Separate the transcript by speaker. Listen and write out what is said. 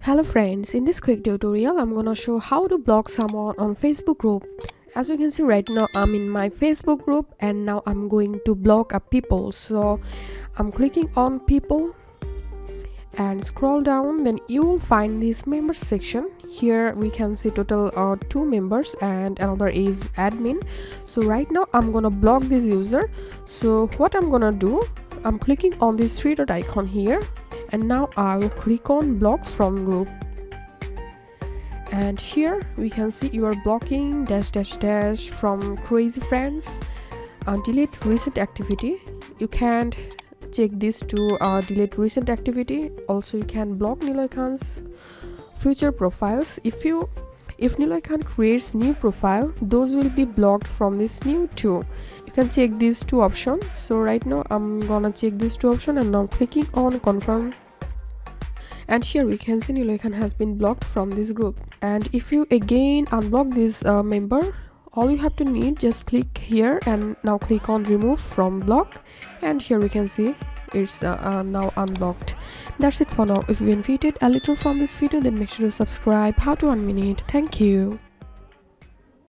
Speaker 1: Hello friends, in this quick tutorial I'm gonna show how to block someone on Facebook group. As you can see right now I'm in my Facebook group and now I'm going to block a people. So I'm clicking on people and scroll down, then you will find this members section. Here we can see total 2 members and another is admin. So right now I'm gonna block this user. So what I'm gonna do, I'm clicking on this 3 dot icon here and now I will click on block from group, and here we can see you are blocking dash from crazy friends. Delete recent activity, you can check this to delete recent activity. Also you can block Niloy Khan's future profiles. If Niloy Khan creates new profile, those will be blocked from this new too. You can check these 2 options. So right now I'm gonna check these 2 options and now clicking on confirm, and here we can see Niloy Khan has been blocked from this group. And if you again unblock this member, all you have to need, just click here and now click on remove from block, and here we can see it's now unblocked. That's it for now. If you benefited a little from this video, then make sure to subscribe. How to 1 minute. Thank you.